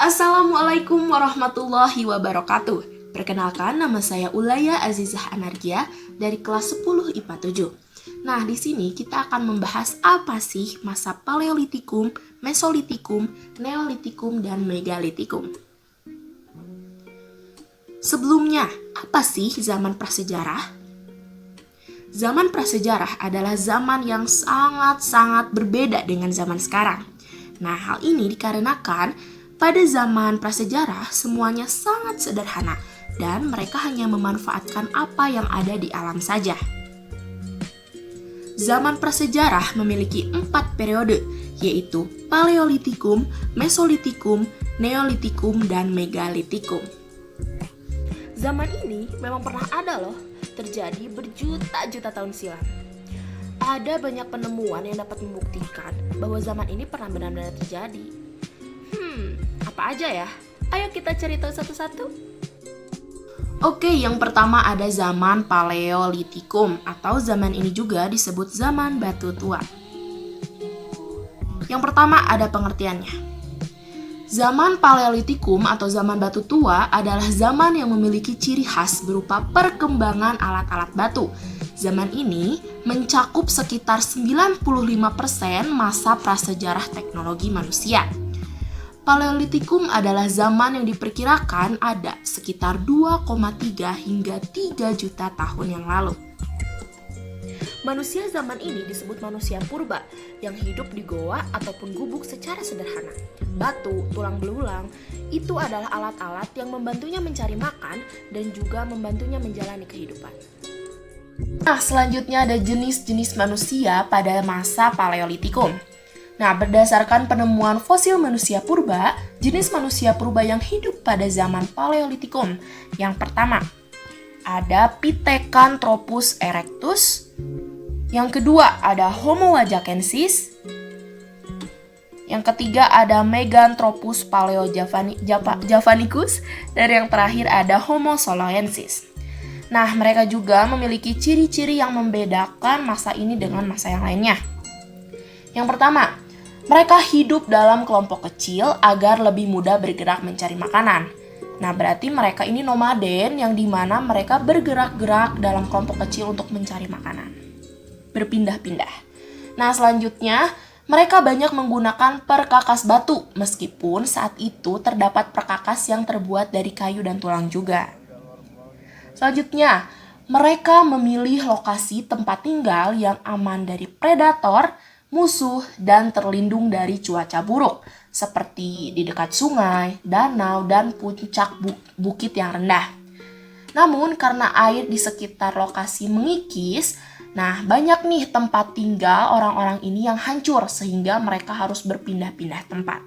Assalamualaikum warahmatullahi wabarakatuh. Perkenalkan, nama saya Ulaya Azizah Anargia dari kelas 10 IPA 7. Nah, di sini kita akan membahas apa sih masa Paleolitikum, Mesolitikum, Neolitikum, dan Megalitikum. Sebelumnya, apa sih zaman prasejarah? Zaman prasejarah adalah zaman yang sangat-sangat berbeda dengan zaman sekarang. Nah, hal ini dikarenakan pada zaman prasejarah semuanya sangat sederhana dan mereka hanya memanfaatkan apa yang ada di alam saja. Zaman prasejarah memiliki 4 periode, yaitu Paleolitikum, Mesolitikum, Neolitikum, dan Megalitikum. Zaman ini memang pernah ada loh, terjadi berjuta-juta tahun silam. Ada banyak penemuan yang dapat membuktikan bahwa zaman ini pernah benar-benar terjadi. Apa aja ya? Ayo kita cari tahu satu-satu. Oke, yang pertama ada zaman Paleolitikum atau zaman ini juga disebut zaman batu tua. Yang pertama ada pengertiannya. Zaman Paleolitikum atau zaman batu tua adalah zaman yang memiliki ciri khas berupa perkembangan alat-alat batu. Zaman ini mencakup sekitar 95% masa prasejarah teknologi manusia. Paleolitikum adalah zaman yang diperkirakan ada sekitar 2,3 hingga 3 juta tahun yang lalu. Manusia zaman ini disebut manusia purba yang hidup di goa ataupun gubuk secara sederhana. Batu, tulang belulang, itu adalah alat-alat yang membantunya mencari makan dan juga membantunya menjalani kehidupan. Nah, selanjutnya ada jenis-jenis manusia pada masa Paleolitikum. Nah, berdasarkan penemuan fosil manusia purba, jenis manusia purba yang hidup pada zaman Paleolitikum. Yang pertama, ada Pithecanthropus erectus. Yang kedua, ada Homo wajakensis. Yang ketiga, ada Meganthropus paleojavanicus. Dan yang terakhir, ada Homo soloensis. Nah, mereka juga memiliki ciri-ciri yang membedakan masa ini dengan masa yang lainnya. Yang pertama, mereka hidup dalam kelompok kecil agar lebih mudah bergerak mencari makanan. Nah, berarti mereka ini nomaden yang dimana mereka bergerak-gerak dalam kelompok kecil untuk mencari makanan. Berpindah-pindah. Nah, selanjutnya, mereka banyak menggunakan perkakas batu, meskipun saat itu terdapat perkakas yang terbuat dari kayu dan tulang juga. Selanjutnya, mereka memilih lokasi tempat tinggal yang aman dari predator, musuh, dan terlindung dari cuaca buruk, seperti di dekat sungai, danau, dan puncak bukit yang rendah. Namun, karena air di sekitar lokasi mengikis, nah banyak nih tempat tinggal orang-orang ini yang hancur sehingga mereka harus berpindah-pindah tempat.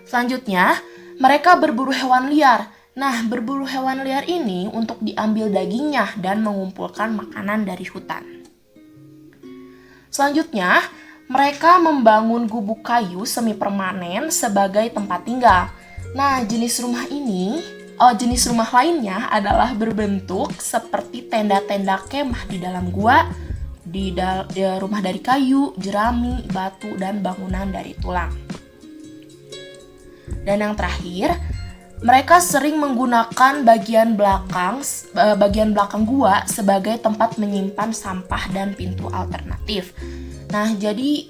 Selanjutnya, mereka berburu hewan liar. Nah, berburu hewan liar ini untuk diambil dagingnya dan mengumpulkan makanan dari hutan. Selanjutnya, mereka membangun gubuk kayu semi permanen sebagai tempat tinggal. Nah, jenis rumah lainnya adalah berbentuk seperti tenda-tenda kemah di dalam gua, di rumah dari kayu, jerami, batu, dan bangunan dari tulang. Dan yang terakhir, mereka sering menggunakan bagian belakang gua sebagai tempat menyimpan sampah dan pintu alternatif. Nah, jadi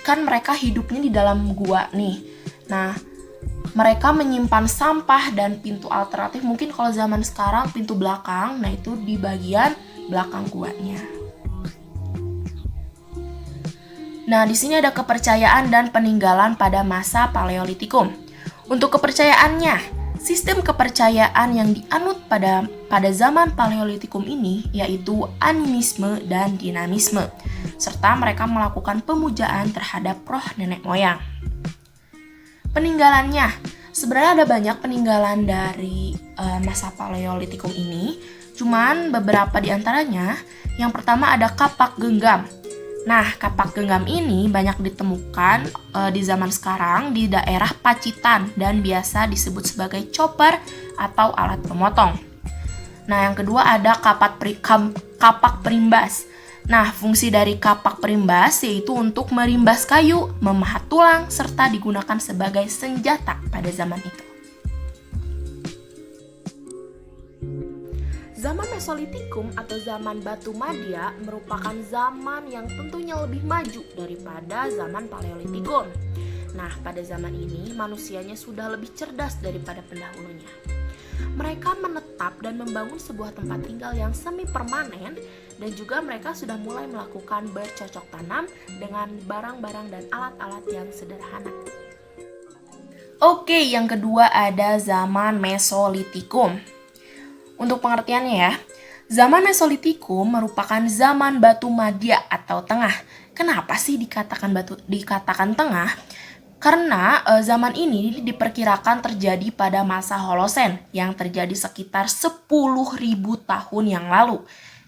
kan mereka hidupnya di dalam gua nih. Nah, mereka menyimpan sampah dan pintu alternatif. Mungkin kalau zaman sekarang pintu belakang, nah itu di bagian belakang guanya. Nah, di sini ada kepercayaan dan peninggalan pada masa Paleolitikum. Untuk kepercayaannya, sistem kepercayaan yang dianut pada zaman Paleolitikum ini yaitu animisme dan dinamisme, serta mereka melakukan pemujaan terhadap roh nenek moyang. Peninggalannya, sebenarnya ada banyak peninggalan dari masa Paleolitikum ini, cuman beberapa di antaranya. Yang pertama ada kapak genggam. Nah, kapak genggam ini banyak ditemukan di zaman sekarang di daerah Pacitan dan biasa disebut sebagai chopper atau alat pemotong. Nah, yang kedua ada kapak perimbas. Nah, fungsi dari kapak perimbas yaitu untuk merimbas kayu, memahat tulang, serta digunakan sebagai senjata pada zaman itu. Zaman Mesolitikum atau zaman Batu Madya merupakan zaman yang tentunya lebih maju daripada zaman Paleolitikum. Nah, pada zaman ini manusianya sudah lebih cerdas daripada pendahulunya. Mereka menetap dan membangun sebuah tempat tinggal yang semi permanen, dan juga mereka sudah mulai melakukan bercocok tanam dengan barang-barang dan alat-alat yang sederhana. Oke, yang kedua ada zaman Mesolitikum. Untuk pengertiannya ya, zaman Mesolitikum merupakan zaman Batu Madya atau tengah. Kenapa sih dikatakan tengah? Karena zaman ini diperkirakan terjadi pada masa Holosen yang terjadi sekitar 10.000 tahun yang lalu.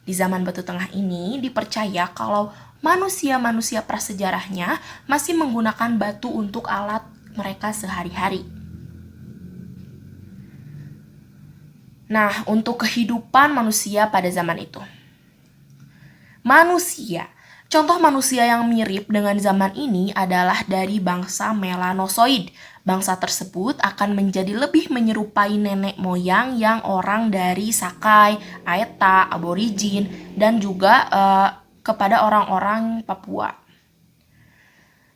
Di zaman Batu Tengah ini dipercaya kalau manusia-manusia prasejarahnya masih menggunakan batu untuk alat mereka sehari-hari. Nah, untuk kehidupan manusia pada zaman itu. Contoh manusia yang mirip dengan zaman ini adalah dari bangsa Melanozoid. Bangsa tersebut akan menjadi lebih menyerupai nenek moyang yang orang dari Sakai, Aeta, Aborigin, dan juga kepada orang-orang Papua.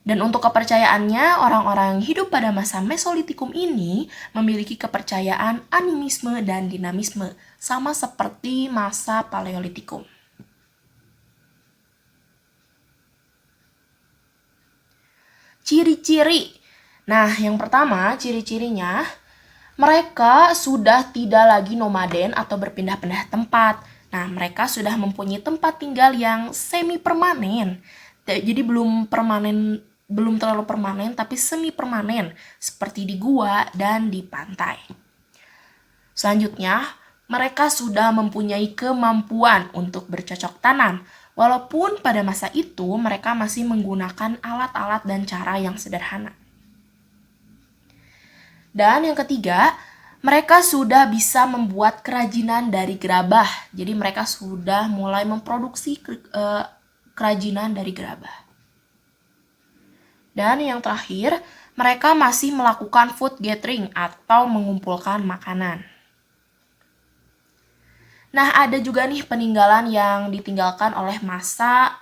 Dan untuk kepercayaannya, orang-orang yang hidup pada masa Mesolitikum ini memiliki kepercayaan animisme dan dinamisme, sama seperti masa Paleolitikum. Ciri-ciri. Nah, yang pertama, ciri-cirinya, mereka sudah tidak lagi nomaden atau berpindah-pindah tempat. Nah, mereka sudah mempunyai tempat tinggal yang semi-permanen. Jadi belum terlalu permanen, tapi semi-permanen, seperti di gua dan di pantai. Selanjutnya, mereka sudah mempunyai kemampuan untuk bercocok tanam, walaupun pada masa itu mereka masih menggunakan alat-alat dan cara yang sederhana. Dan yang ketiga, mereka sudah bisa membuat kerajinan dari gerabah. Jadi mereka sudah mulai memproduksi kerajinan dari gerabah. Dan yang terakhir, mereka masih melakukan food gathering atau mengumpulkan makanan. Nah, ada juga nih peninggalan yang ditinggalkan oleh masa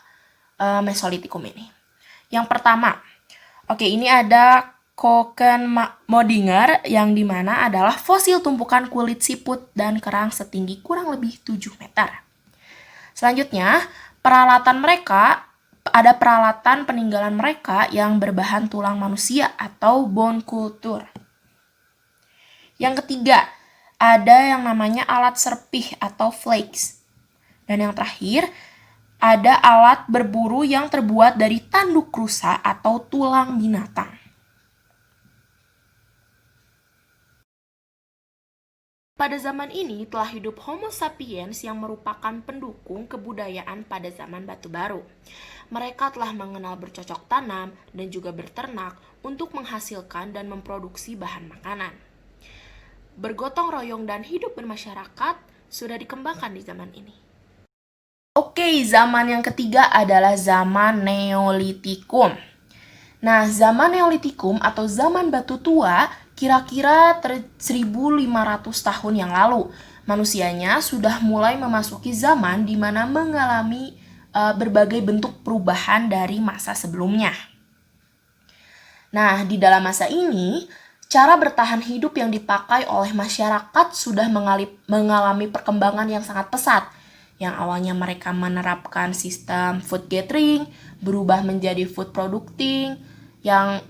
Mesolitikum ini. Yang pertama, ini ada Kokenmodinger yang dimana adalah fosil tumpukan kulit siput dan kerang setinggi kurang lebih 7 meter. Selanjutnya, ada peralatan peninggalan mereka yang berbahan tulang manusia atau bone culture. Yang ketiga, ada yang namanya alat serpih atau flakes. Dan yang terakhir, ada alat berburu yang terbuat dari tanduk rusa atau tulang binatang. Pada zaman ini telah hidup Homo sapiens yang merupakan pendukung kebudayaan pada zaman Batu Baru. Mereka telah mengenal bercocok tanam dan juga berternak untuk menghasilkan dan memproduksi bahan makanan. Bergotong royong dan hidup bermasyarakat sudah dikembangkan di zaman ini. Zaman yang ketiga adalah zaman Neolitikum. Nah, zaman Neolitikum atau zaman Batu Tua kira-kira 1.500 tahun yang lalu. Manusianya sudah mulai memasuki zaman di mana mengalami berbagai bentuk perubahan dari masa sebelumnya. Nah, di dalam masa ini, cara bertahan hidup yang dipakai oleh masyarakat sudah mengalami perkembangan yang sangat pesat. Yang awalnya mereka menerapkan sistem food gathering, berubah menjadi food producting, yang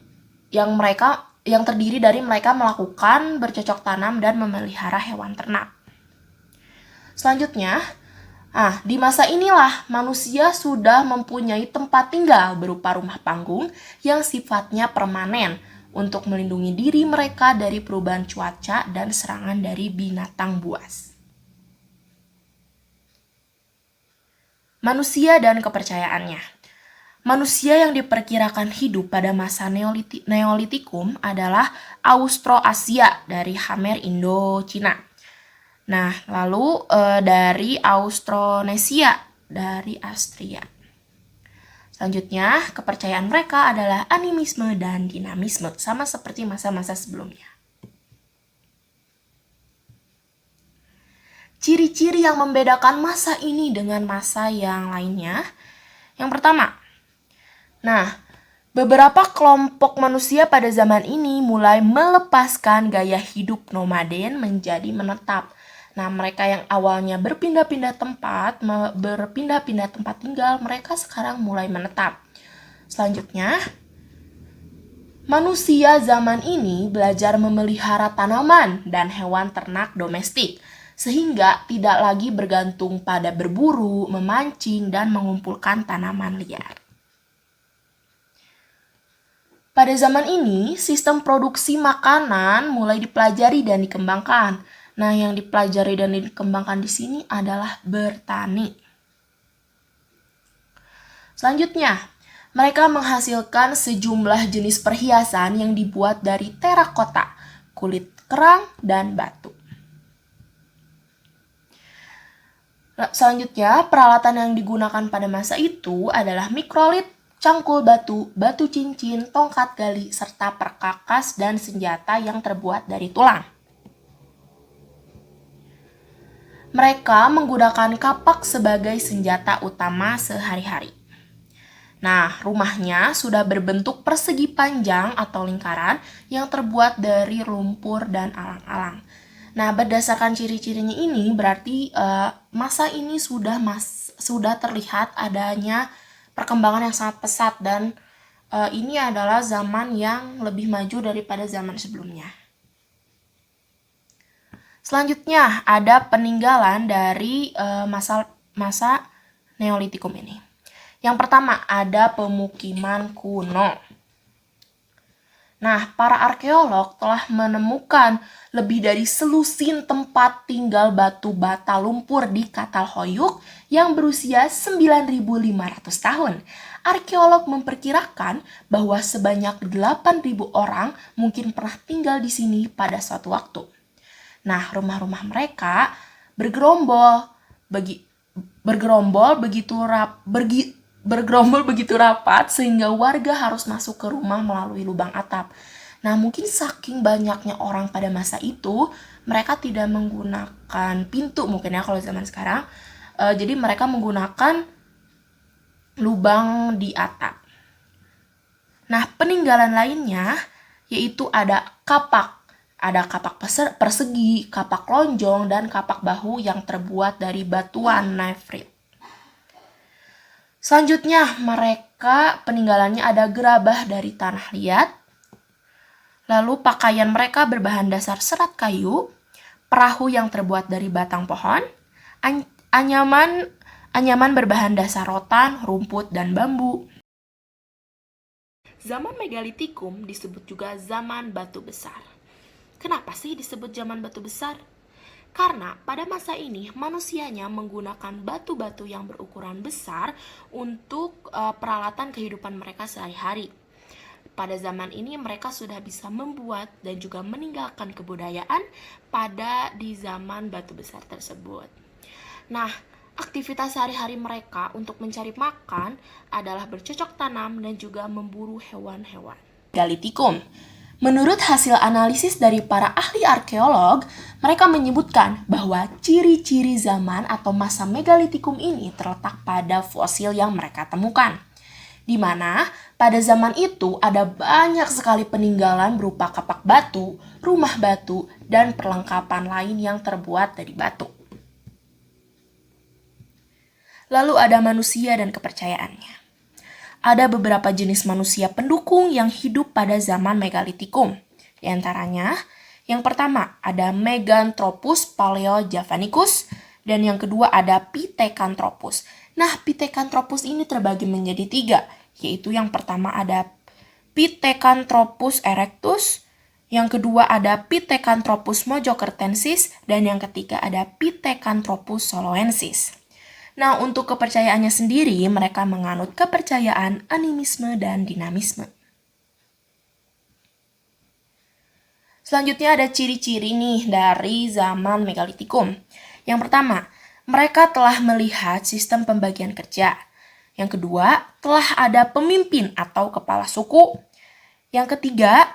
terdiri dari mereka melakukan bercocok tanam dan memelihara hewan ternak. Selanjutnya, di masa inilah manusia sudah mempunyai tempat tinggal berupa rumah panggung yang sifatnya permanen untuk melindungi diri mereka dari perubahan cuaca dan serangan dari binatang buas. Manusia dan kepercayaannya. Manusia yang diperkirakan hidup pada masa Neolitikum adalah Austroasia dari Hamer Indo-Cina. Nah, lalu dari Austronesia dari Astria. Selanjutnya, kepercayaan mereka adalah animisme dan dinamisme, sama seperti masa-masa sebelumnya. Ciri-ciri yang membedakan masa ini dengan masa yang lainnya. Yang pertama, beberapa kelompok manusia pada zaman ini mulai melepaskan gaya hidup nomaden menjadi menetap. Nah, mereka yang awalnya berpindah-pindah tempat tinggal, mereka sekarang mulai menetap. Selanjutnya, manusia zaman ini belajar memelihara tanaman dan hewan ternak domestik, sehingga tidak lagi bergantung pada berburu, memancing, dan mengumpulkan tanaman liar. Pada zaman ini, sistem produksi makanan mulai dipelajari dan dikembangkan. Nah, yang dipelajari dan dikembangkan di sini adalah bertani. Selanjutnya, mereka menghasilkan sejumlah jenis perhiasan yang dibuat dari terakota, kulit kerang, dan batu. Selanjutnya, peralatan yang digunakan pada masa itu adalah mikrolit, cangkul batu, batu cincin, tongkat gali, serta perkakas dan senjata yang terbuat dari tulang. Mereka menggunakan kapak sebagai senjata utama sehari-hari. Nah, rumahnya sudah berbentuk persegi panjang atau lingkaran yang terbuat dari lumpur dan alang-alang. Nah, berdasarkan ciri-cirinya ini berarti masa ini sudah terlihat adanya perkembangan yang sangat pesat dan ini adalah zaman yang lebih maju daripada zaman sebelumnya. Selanjutnya ada peninggalan dari masa Neolitikum ini. Yang pertama ada pemukiman kuno. Nah, para arkeolog telah menemukan lebih dari selusin tempat tinggal batu bata lumpur di Catalhoyuk yang berusia 9.500 tahun. Arkeolog memperkirakan bahwa sebanyak 8.000 orang mungkin pernah tinggal di sini pada suatu waktu. Nah, rumah-rumah mereka bergerombol begitu rapat sehingga warga harus masuk ke rumah melalui lubang atap. Nah, mungkin saking banyaknya orang pada masa itu, mereka tidak menggunakan pintu mungkin ya kalau zaman sekarang. Jadi mereka menggunakan lubang di atap. Nah, peninggalan lainnya yaitu ada kapak. Ada kapak persegi, kapak lonjong, dan kapak bahu yang terbuat dari batuan nefrit. Selanjutnya, peninggalannya ada gerabah dari tanah liat. Lalu pakaian mereka berbahan dasar serat kayu, perahu yang terbuat dari batang pohon, anyaman berbahan dasar rotan, rumput, dan bambu. Zaman Megalitikum disebut juga zaman batu besar. Kenapa sih disebut zaman batu besar? Karena pada masa ini manusianya menggunakan batu-batu yang berukuran besar untuk peralatan kehidupan mereka sehari-hari. Pada zaman ini mereka sudah bisa membuat dan juga meninggalkan kebudayaan di zaman batu besar tersebut. Nah, aktivitas sehari-hari mereka untuk mencari makan adalah bercocok tanam dan juga memburu hewan-hewan. Megalitikum. Menurut hasil analisis dari para ahli arkeolog, mereka menyebutkan bahwa ciri-ciri zaman atau masa Megalitikum ini terletak pada fosil yang mereka temukan. Di mana pada zaman itu ada banyak sekali peninggalan berupa kapak batu, rumah batu, dan perlengkapan lain yang terbuat dari batu. Lalu ada manusia dan kepercayaannya. Ada beberapa jenis manusia pendukung yang hidup pada zaman Megalitikum. Di antaranya, yang pertama ada Meganthropus paleojavanicus, dan yang kedua ada Pithecanthropus. Nah, Pithecanthropus ini terbagi menjadi 3, yaitu yang pertama ada Pithecanthropus erectus, yang kedua ada Pithecanthropus mojokertensis, dan yang ketiga ada Pithecanthropus soloensis. Nah, untuk kepercayaannya sendiri, mereka menganut kepercayaan animisme dan dinamisme. Selanjutnya ada ciri-ciri nih dari zaman Megalitikum. Yang pertama, mereka telah melihat sistem pembagian kerja. Yang kedua, telah ada pemimpin atau kepala suku. Yang ketiga,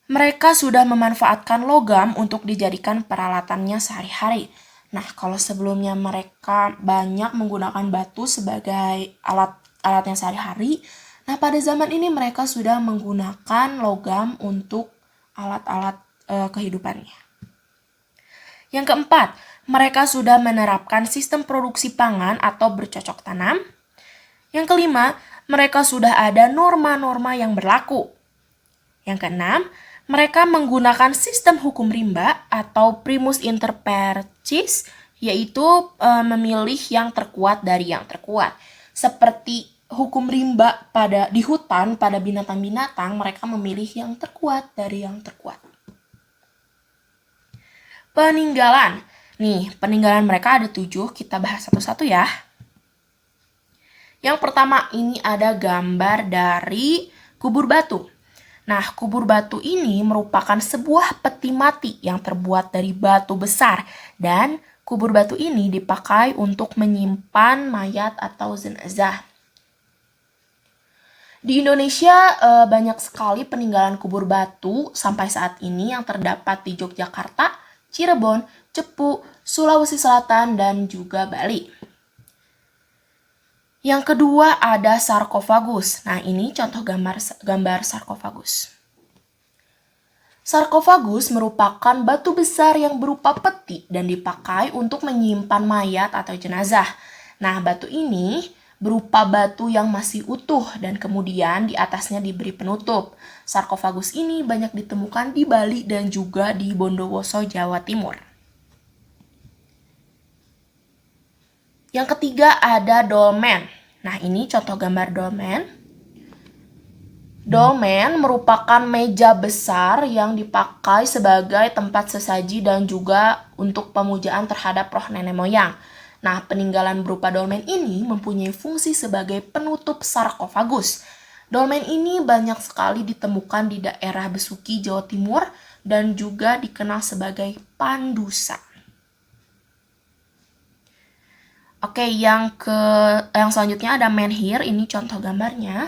mereka sudah memanfaatkan logam untuk dijadikan peralatannya sehari-hari. Nah, kalau sebelumnya mereka banyak menggunakan batu sebagai alatnya sehari-hari, nah pada zaman ini mereka sudah menggunakan logam untuk alat-alat kehidupannya. Yang keempat, mereka sudah menerapkan sistem produksi pangan atau bercocok tanam. Yang kelima, mereka sudah ada norma-norma yang berlaku. Yang keenam, mereka menggunakan sistem hukum rimba atau primus inter pares, yaitu memilih yang terkuat dari yang terkuat. Seperti hukum rimba di hutan pada binatang-binatang, mereka memilih yang terkuat dari yang terkuat. Peninggalan. Nih, peninggalan mereka ada 7, kita bahas satu-satu ya. Yang pertama, ini ada gambar dari kubur batu. Nah, kubur batu ini merupakan sebuah peti mati yang terbuat dari batu besar. Dan kubur batu ini dipakai untuk menyimpan mayat atau jenazah. Di Indonesia banyak sekali peninggalan kubur batu sampai saat ini yang terdapat di Yogyakarta, Cirebon, Cepu, Sulawesi Selatan, dan juga Bali. Yang kedua ada sarkofagus. Nah, ini contoh gambar sarkofagus. Sarkofagus merupakan batu besar yang berupa peti dan dipakai untuk menyimpan mayat atau jenazah. Nah, batu ini berupa batu yang masih utuh dan kemudian di atasnya diberi penutup. Sarkofagus ini banyak ditemukan di Bali dan juga di Bondowoso, Jawa Timur. Yang ketiga ada dolmen. Nah, ini contoh gambar dolmen. Dolmen merupakan meja besar yang dipakai sebagai tempat sesaji dan juga untuk pemujaan terhadap roh nenek moyang. Nah, peninggalan berupa dolmen ini mempunyai fungsi sebagai penutup sarkofagus. Dolmen ini banyak sekali ditemukan di daerah Besuki, Jawa Timur, dan juga dikenal sebagai pandusa. Oke, yang selanjutnya ada menhir, ini contoh gambarnya.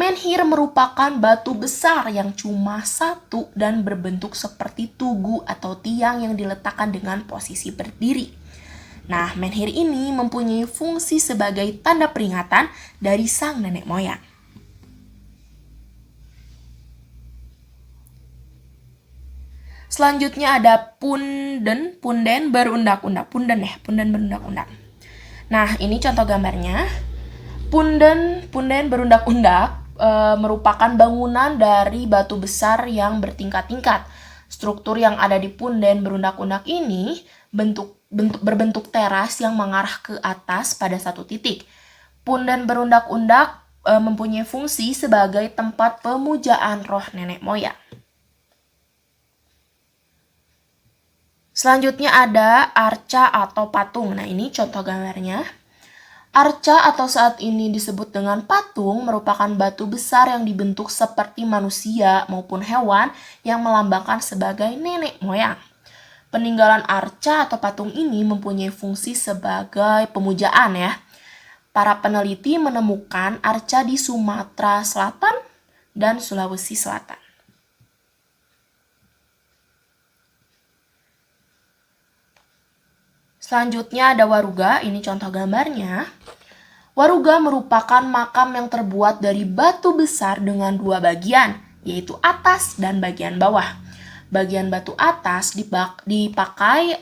Menhir merupakan batu besar yang cuma satu dan berbentuk seperti tugu atau tiang yang diletakkan dengan posisi berdiri. Nah, menhir ini mempunyai fungsi sebagai tanda peringatan dari sang nenek moyang. Selanjutnya ada punden berundak-undak. Punden berundak-undak. Nah, ini contoh gambarnya. Punden berundak-undak merupakan bangunan dari batu besar yang bertingkat-tingkat. Struktur yang ada di punden berundak-undak ini berbentuk teras yang mengarah ke atas pada satu titik. Punden berundak-undak mempunyai fungsi sebagai tempat pemujaan roh nenek moyang. Selanjutnya ada arca atau patung. Nah, ini contoh gambarnya. Arca atau saat ini disebut dengan patung merupakan batu besar yang dibentuk seperti manusia maupun hewan yang melambangkan sebagai nenek moyang. Peninggalan arca atau patung ini mempunyai fungsi sebagai pemujaan ya. Para peneliti menemukan arca di Sumatera Selatan dan Sulawesi Selatan. Selanjutnya ada waruga, ini contoh gambarnya. Waruga merupakan makam yang terbuat dari batu besar dengan 2 bagian, yaitu atas dan bagian bawah. Bagian batu atas dipakai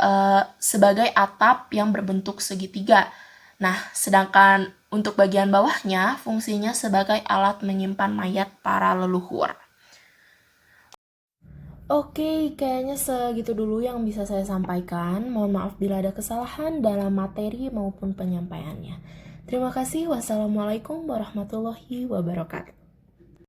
sebagai atap yang berbentuk segitiga. Nah, sedangkan untuk bagian bawahnya fungsinya sebagai alat menyimpan mayat para leluhur. Oke, kayaknya segitu dulu yang bisa saya sampaikan. Mohon maaf bila ada kesalahan dalam materi maupun penyampaiannya. Terima kasih. Wassalamualaikum warahmatullahi wabarakatuh.